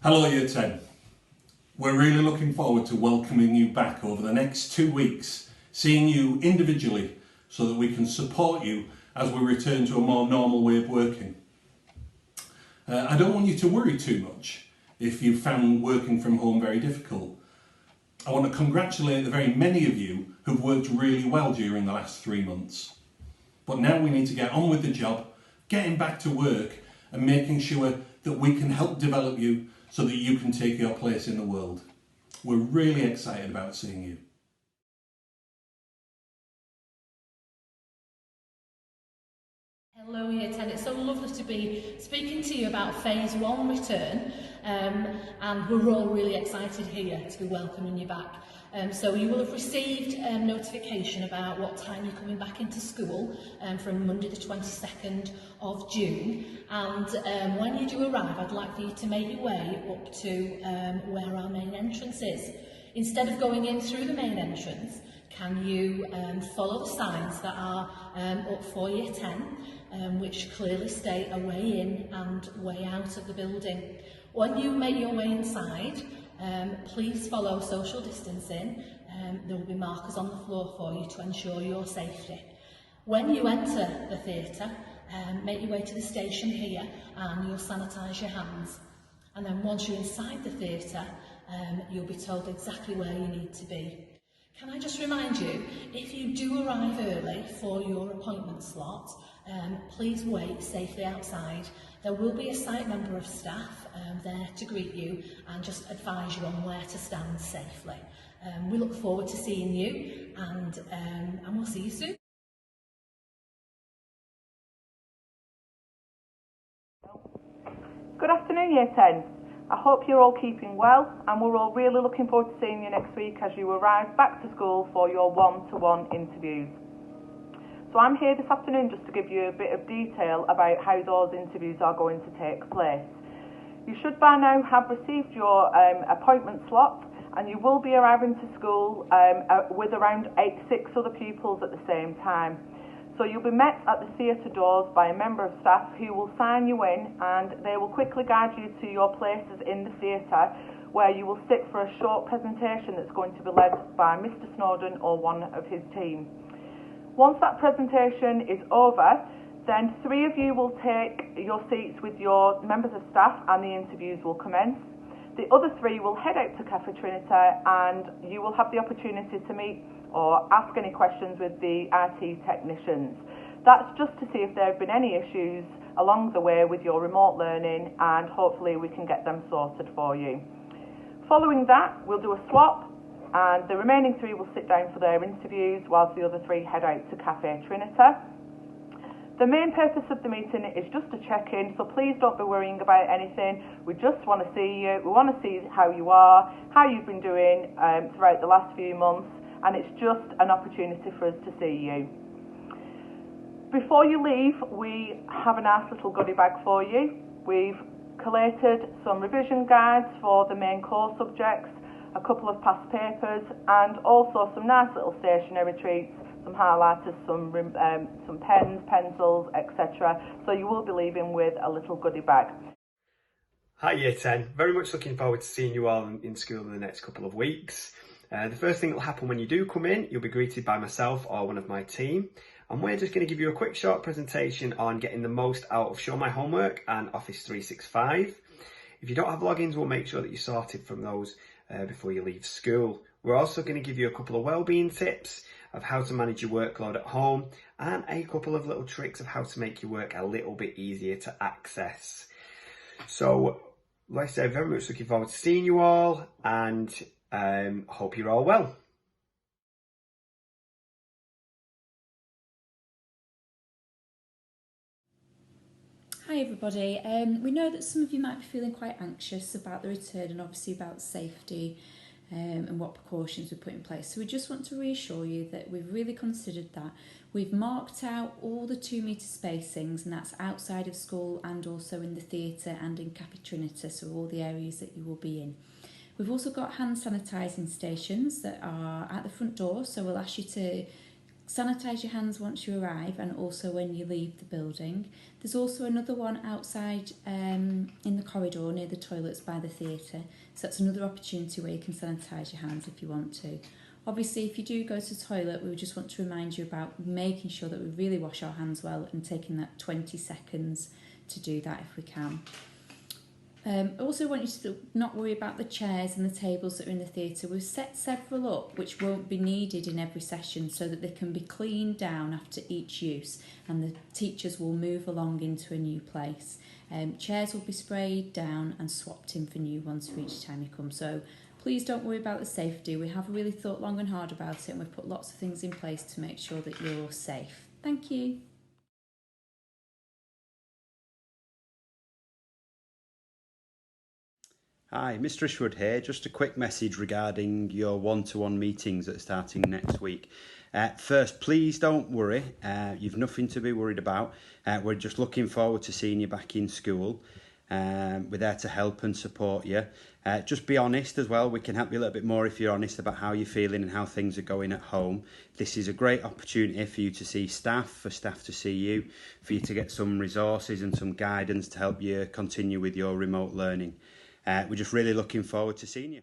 Hello Year 10. We're really looking forward to welcoming you back over the next 2 weeks, seeing you individually so that we can support you as we return to a more normal way of working. I don't want you to worry too much if you found working from home very difficult. I want to congratulate the very many of you who've worked really well during the last 3 months. But now we need to get on with the job, getting back to work and making sure that we can help develop you so that you can take your place in the world. We're really excited about seeing you. Hello Year 10, it's so lovely to be speaking to you about Phase 1 return and we're all really excited here to be welcoming you back. So you will have received notification about what time you're coming back into school from Monday the 22nd of June, and when you do arrive I'd like for you to make your way up to where our main entrance is. Instead of going in through the main entrance, can you follow the signs that are up for Year 10, which clearly state a way in and way out of the building. When you make your way inside, please follow social distancing. There will be markers on the floor for you to ensure your safety. When you enter the theatre, make your way to the station here and you'll sanitise your hands. And then once you're inside the theatre, you'll be told exactly where you need to be. Can I just remind you, if you do arrive early for your appointment slot, please wait safely outside. There will be a site member of staff there to greet you and just advise you on where to stand safely. We look forward to seeing you and we'll see you soon. Good afternoon Year 10. I hope you're all keeping well and we're all really looking forward to seeing you next week as you arrive back to school for your one-to-one interviews. So I'm here this afternoon just to give you a bit of detail about how those interviews are going to take place. You should by now have received your appointment slot and you will be arriving to school with around 6 other pupils at the same time. So you'll be met at the theatre doors by a member of staff who will sign you in and they will quickly guide you to your places in the theatre where you will sit for a short presentation that's going to be led by Mr. Snowden or one of his team. Once that presentation is over, then 3 of you will take your seats with your members of staff and the interviews will commence. The other 3 will head out to Cafe Trinita and you will have the opportunity to meet or ask any questions with the IT technicians. That's just to see if there have been any issues along the way with your remote learning and hopefully we can get them sorted for you. Following that, we'll do a swap and the remaining 3 will sit down for their interviews whilst the other 3 head out to Cafe Trinita. The main purpose of the meeting is just to check in, so please don't be worrying about anything. We just want to see you, we want to see how you are, how you've been doing throughout the last few months, and it's just an opportunity for us to see you. Before you leave, we have a nice little goodie bag for you. We've collated some revision guides for the main core subjects, a couple of past papers, and also some nice little stationery treats, some highlighters, some pens, pencils, etc. So you will be leaving with a little goodie bag. Hi Year 10, very much looking forward to seeing you all in school in the next couple of weeks. The first thing that will happen when you do come in, you'll be greeted by myself or one of my team, and we're just going to give you a quick short presentation on getting the most out of Show My Homework and Office 365. If you don't have logins, we'll make sure that you're sorted from those before you leave school. We're also going to give you a couple of wellbeing tips of how to manage your workload at home and a couple of little tricks of how to make your work a little bit easier to access. So, like I said, very much looking forward to seeing you all and hope you're all well. Hi everybody, we know that some of you might be feeling quite anxious about the return and obviously about safety and what precautions we put in place. So we just want to reassure you that we've really considered that. We've marked out all the 2 metre spacings and that's outside of school and also in the theatre and in Cafe Trinita, so all the areas that you will be in. We've also got hand sanitising stations that are at the front door, so we'll ask you to Sanitise your hands once you arrive and also when you leave the building. There's also another one outside in the corridor near the toilets by the theatre, so that's another opportunity where you can sanitise your hands if you want to. Obviously, if you do go to the toilet, we just want to remind you about making sure that we really wash our hands well and taking that 20 seconds to do that if we can. I also want you to not worry about the chairs and the tables that are in the theatre. We've set several up which won't be needed in every session so that they can be cleaned down after each use and the teachers will move along into a new place. Chairs will be sprayed down and swapped in for new ones for each time you come. So please don't worry about the safety. We have really thought long and hard about it and we've put lots of things in place to make sure that you're safe. Thank you. Hi, Mr. Ishwood here. Just a quick message regarding your one-to-one meetings that are starting next week. First, please don't worry. You've nothing to be worried about. We're just looking forward to seeing you back in school. We're there to help and support you. Just be honest as well. We can help you a little bit more if you're honest about how you're feeling and how things are going at home. This is a great opportunity for you to see staff, for staff to see you, for you to get some resources and some guidance to help you continue with your remote learning. We're just really looking forward to seeing you.